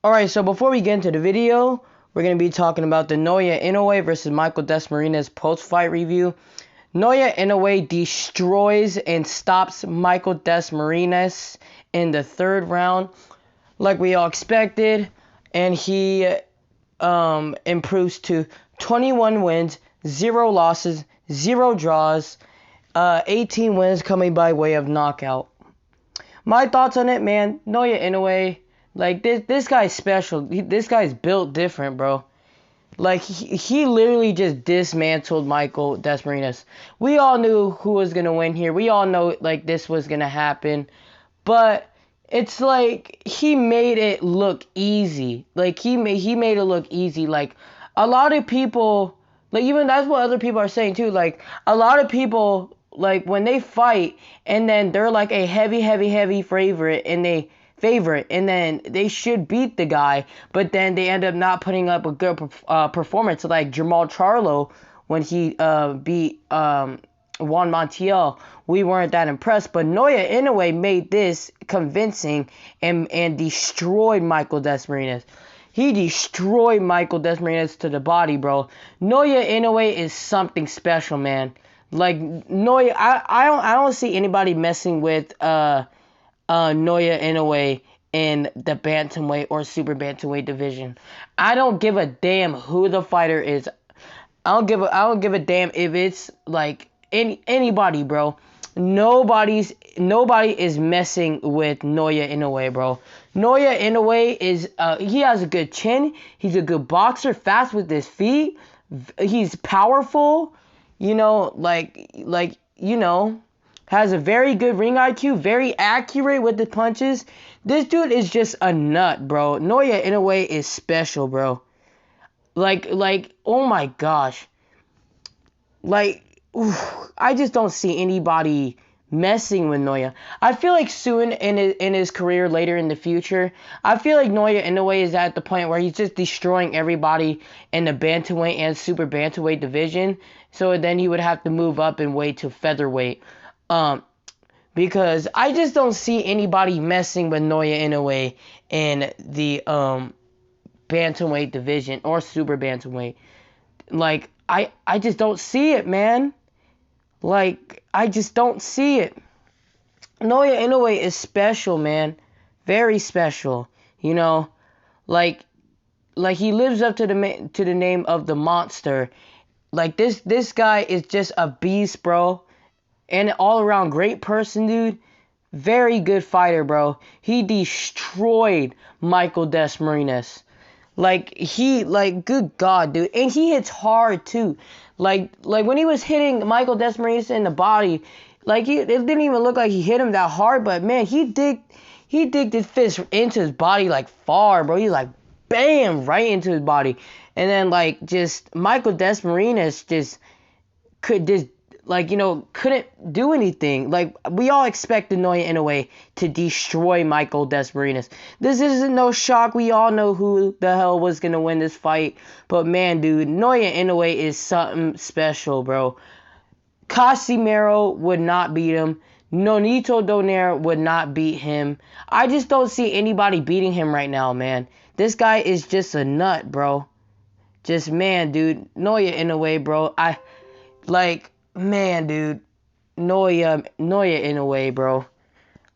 Alright, so before we get into the video, we're going to be talking about the Noaya Inoue versus Michael Desmarinez post-fight review. Noaya Inoue destroys and stops Michael Desmarinez in the third round, like we all expected, and he improves to 21 wins, 0 losses, 0 draws, 18 wins coming by way of knockout. My thoughts on it, man, Noaya Inoue, like, this guy's special. This guy's built different, bro. Like, he literally just dismantled Michael Desmarinez. We all knew who was going to win here. We all know, like, this was going to happen. But it's like he made it look easy. Like, he made it look easy. Like, a lot of people, like, even that's what other people are saying, too. Like, a lot of people, like, when they fight and then they're, like, a heavy favorite and then they should beat the guy, but then they end up not putting up a good performance, like Jermall Charlo when he beat Juan Montiel. We weren't that impressed, but Noaya Inoue made this convincing and destroyed Michael Desmarinez. He destroyed Michael Desmarinez to the body, bro. Noaya Inoue is something special, man. Like, Noaya, I don't see anybody messing with Noaya Inoue in the bantamweight or super bantamweight division. I don't give a damn who the fighter is. I don't give a damn if it's like anybody, bro. Nobody is messing with Noaya Inoue, bro. Noaya Inoue is he has a good chin. He's a good boxer, fast with his feet. He's powerful. You know, has a very good ring IQ, very accurate with the punches. This dude is just a nut, bro. Noaya Inoue is special, bro. Like, oh my gosh. Like, I just don't see anybody messing with Noaya. I feel like soon in his career later in the future, I feel like Noaya Inoue is at the point where he's just destroying everybody in the bantamweight and super bantamweight division. So then he would have to move up in weight to featherweight. Because I just don't see anybody messing with Noaya Inoue in the bantamweight division or super bantamweight. Like, I just don't see it, man. Like, I just don't see it. Noaya Inoue is special, man. Very special. You know, like he lives up to the name of the monster. Like, this guy is just a beast, bro. And all around great person, dude. Very good fighter, bro. He destroyed Michael Desmarinez. Like, good God, dude. And he hits hard, too. Like when he was hitting Michael Desmarinez in the body, like, it didn't even look like he hit him that hard. But, man, he digged his fist into his body, like, far, bro. He's like, bam, right into his body. And then, like, just Michael Desmarinez just couldn't do anything. Like, we all expected Noaya Inoue to destroy Michael Desmarinez. This isn't no shock. We all know who the hell was going to win this fight. But, man, dude, Noaya Inoue is something special, bro. Casimero would not beat him. Nonito Donaire would not beat him. I just don't see anybody beating him right now, man. This guy is just a nut, bro. Just, man, dude. Noaya Inoue, bro. Man, dude, Noaya Inoue, bro.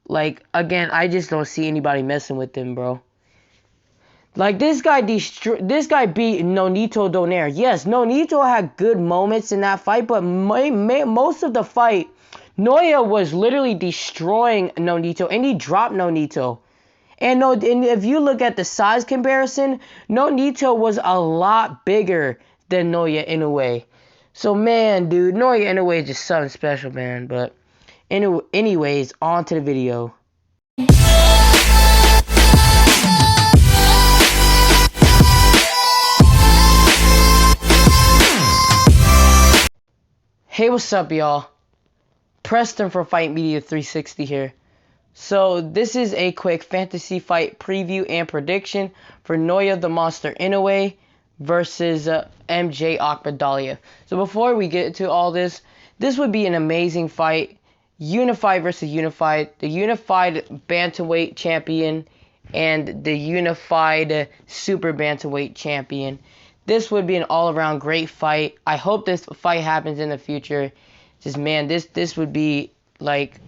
Like, again, I just don't see anybody messing with him, bro. Like, this guy beat Nonito Donaire. Yes, Nonito had good moments in that fight, but most of the fight, Noaya was literally destroying Nonito, and he dropped Nonito. And if you look at the size comparison, Nonito was a lot bigger than Noaya Inoue. So, man, dude, Noaya Inoue is just something special, man. But anyways, on to the video. Hey, what's up, y'all? Preston for Fight Media 360 here. So, this is a quick fantasy fight preview and prediction for Noaya the Monster Inoue versus MJ Akhmadaliev. So before we get to all this would be an amazing fight. Unified versus unified. The unified bantamweight champion and the unified super bantamweight champion. This would be an all-around great fight. I hope this fight happens in the future. Just, man, this would be like,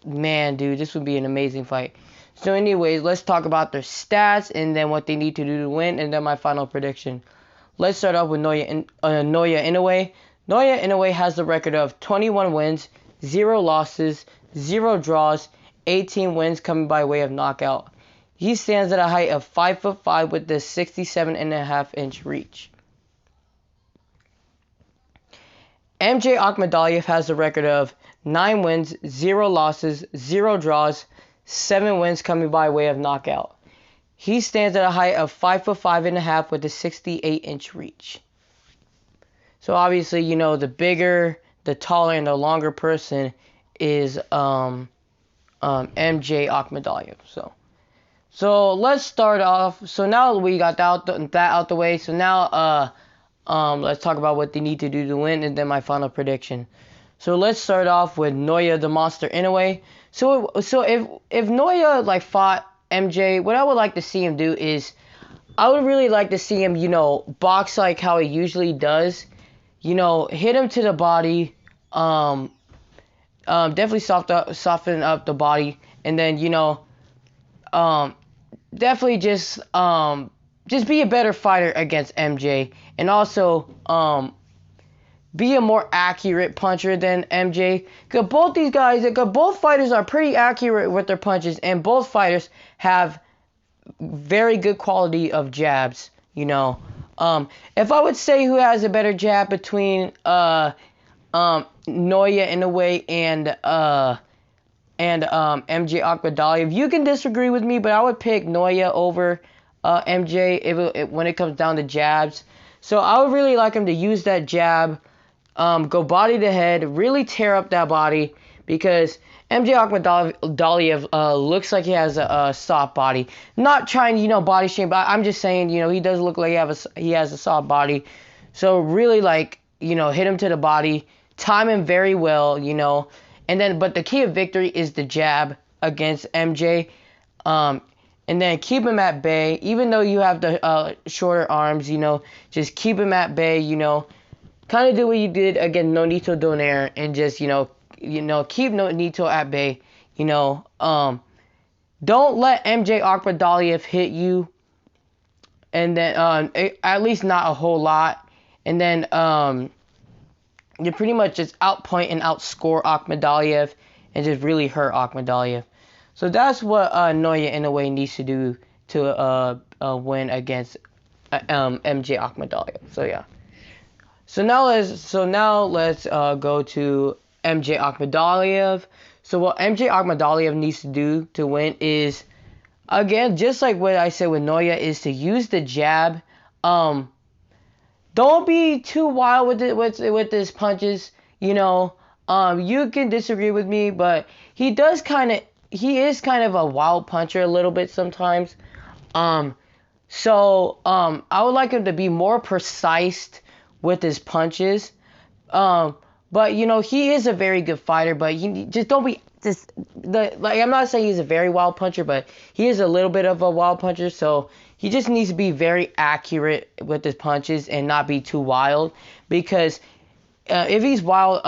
man, dude, this would be an amazing fight. So anyways, let's talk about their stats and then what they need to do to win, and then my final prediction. Let's start off with Noaya Inoue. Noaya Inoue has the record of 21 wins, 0 losses, 0 draws, 18 wins coming by way of knockout. He stands at a height of 5'5" with the 67.5-inch reach. MJ Akhmadaliev has a record of 9 wins, 0 losses, 0 draws, 7 wins coming by way of knockout. He stands at a height of 5'5.5" with a 68-inch reach. So obviously, you know, the bigger, the taller, and the longer person is MJ Akhmadaliev. So let's start off. So now we got that out the way. So now let's talk about what they need to do to win, and then my final prediction. So let's start off with Noaya the Monster Inoue. So if Noaya like fought MJ, what I would like to see him do is, I would really like to see him, you know, box like how he usually does. You know, hit him to the body. Definitely soften up the body, and then, you know, definitely just be a better fighter against MJ, and also be a more accurate puncher than MJ. Cause both fighters are pretty accurate with their punches, and both fighters have very good quality of jabs. You know, if I would say who has a better jab between Noaya Inoue and MJ Akhmadaliev, you can disagree with me, but I would pick Noaya over MJ when it comes down to jabs. So I would really like him to use that jab, go body to head, really tear up that body, because MJ Akhmadaliev looks like he has a soft body. Not trying to, you know, body shame, but I'm just saying, you know, he does look like he has a soft body. So really, like, you know, hit him to the body, time him very well, you know. And then, but the key of victory is the jab against MJ. And then keep him at bay, even though you have the shorter arms, you know, just keep him at bay, you know. Kind of do what you did against Nonito Donaire, and just, you know, keep Nonito at bay, you know. Don't let MJ Akhmadaliev hit you, and then at least not a whole lot. And then you pretty much just outpoint and outscore Akhmadaliev, and just really hurt Akhmadaliev. So that's what Noaya Inoue needs to do to win against MJ Akhmadaliev. So yeah. So now let's go to MJ Akhmadaliev. So what MJ Akhmadaliev needs to do to win is, again, just like what I said with Noaya, is to use the jab. Don't be too wild with his punches. You know, you can disagree with me, but he is kind of a wild puncher a little bit sometimes. So I would like him to be more precise with his punches. But, you know, he is a very good fighter, but you just don't be I'm not saying he's a very wild puncher, but he is a little bit of a wild puncher. So he just needs to be very accurate with his punches and not be too wild, because if he's wild,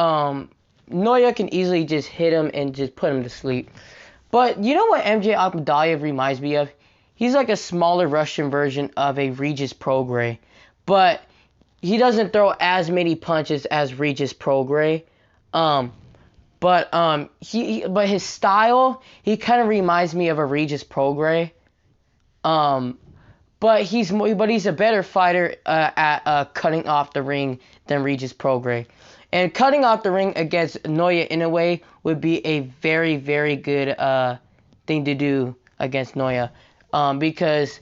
Noaya can easily just hit him and just put him to sleep. But you know what MJ Akhmadaliev reminds me of? He's like a smaller Russian version of a Regis Prograis, but he doesn't throw as many punches as Regis Prograis. But his style, he kind of reminds me of a Regis Prograis. But he's a better fighter at cutting off the ring than Regis Prograis. And cutting off the ring against Noaya Inoue would be a very, very good thing to do against Noaya. Because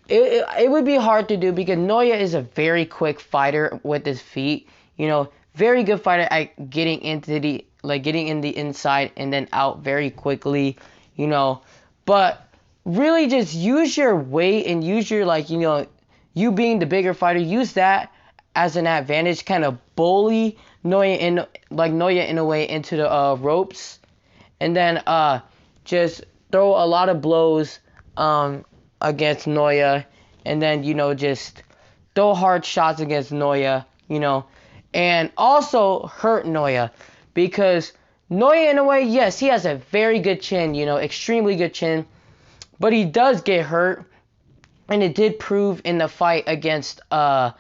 it would be hard to do, because Noaya is a very quick fighter with his feet. You know, very good fighter at getting in the inside and then out very quickly, you know. But really just use your weight and use your, like, you know, you being the bigger fighter, use that as an advantage, kind of bully Noaya Inoue into the ropes, and then just throw a lot of blows against Noaya, and then, you know, just throw hard shots against Noaya, you know, and also hurt Noaya, because Noaya, in a way, yes, he has a very good chin, you know, extremely good chin, but he does get hurt, and it did prove in the fight against Nonito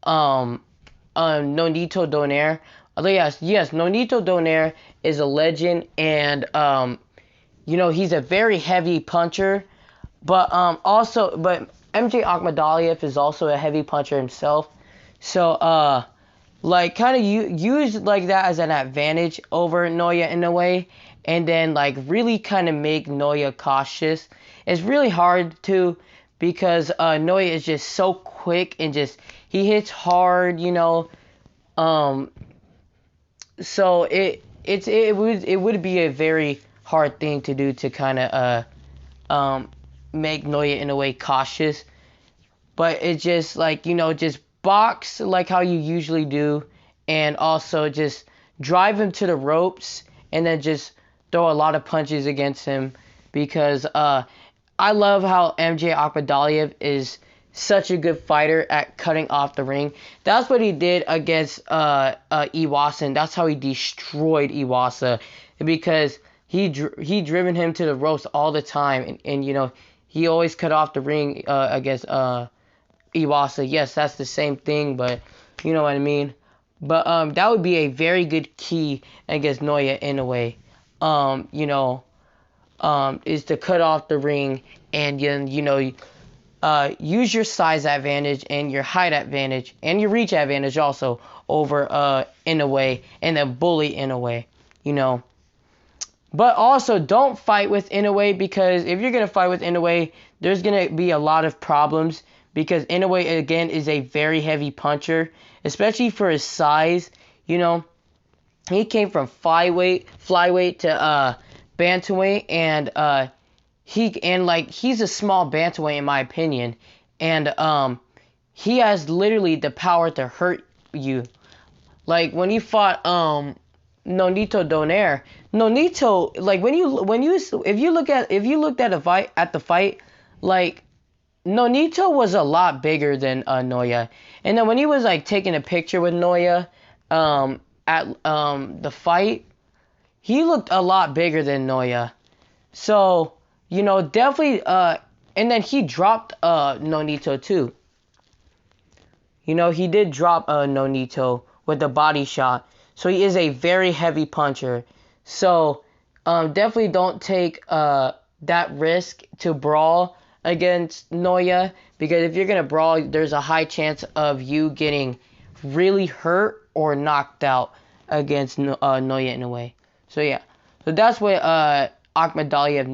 Donaire. Yes, Nonito Donaire is a legend, and you know, he's a very heavy puncher, but MJ Akhmadaliev is also a heavy puncher himself. So like, kind of use like that as an advantage over Noaya in a way, and then like really kind of make Noaya cautious. It's really hard to, because Noaya is just so quick and just he hits hard, you know. So it would be a very hard thing to do to kind of make Noaya in a way cautious, but it's just like, you know, just box like how you usually do, and also just drive him to the ropes, and then just throw a lot of punches against him, because I love how MJ Akhmadaliev is such a good fighter at cutting off the ring. That's what he did against Iwasa, and that's how he destroyed Iwasa, because he driven him to the ropes all the time, and you know, he always cut off the ring against Iwasa. Yes, that's the same thing, but you know what I mean. But that would be a very good key against Noaya in a way. You know, is to cut off the ring, and you know, use your size advantage and your height advantage and your reach advantage also over Inoue, and then bully Inoue, you know. But also, don't fight with Inoue, because if you're going to fight with Inoue, there's going to be a lot of problems, because Inoue, again, is a very heavy puncher, especially for his size, you know. He came from flyweight to bantamweight, and he's a small bantamweight in my opinion, and he has literally the power to hurt you. Like when he fought Nonito Donaire, like if you looked at the fight, like Nonito was a lot bigger than Noaya, and then when he was like taking a picture with Noaya at the fight, he looked a lot bigger than Noaya. So, you know, definitely, and then he dropped Nonito too. You know, he did drop Nonito with the body shot. So he is a very heavy puncher. So, definitely don't take that risk to brawl against Noaya, because if you're going to brawl, there's a high chance of you getting really hurt or knocked out against Noaya in a way. So, yeah. So that's what Akhmadaliev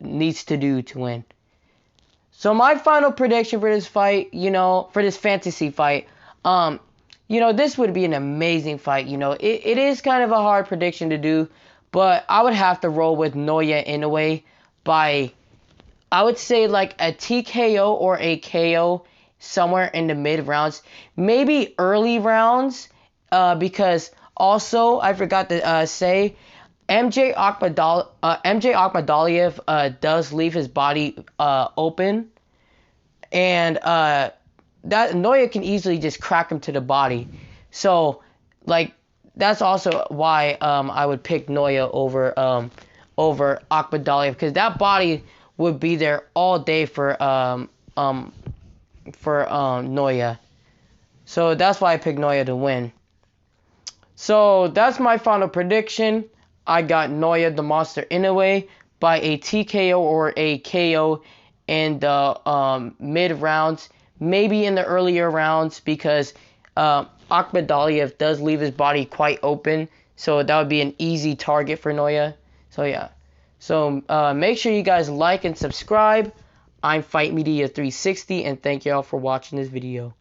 needs to do to win. So my final prediction for this fight, you know, for this fantasy fight, you know, this would be an amazing fight. You know, it is kind of a hard prediction to do, but I would have to roll with Noaya Inoue by, I would say, like a TKO or a KO somewhere in the mid rounds, maybe early rounds, because also I forgot to say, MJ Akhmadaliev does leave his body open, and that Noaya can easily just crack him to the body. So, like, that's also why I would pick Noaya over Akhmadaliev, because that body would be there all day for Noaya. So that's why I picked Noaya to win. So that's my final prediction. I got Noaya the Monster Inoue by a TKO or a KO in the mid rounds, maybe in the earlier rounds, because Akhmadaliev does leave his body quite open, so that would be an easy target for Noaya. So yeah, so make sure you guys like and subscribe. I'm Fight Media 360, and thank y'all for watching this video.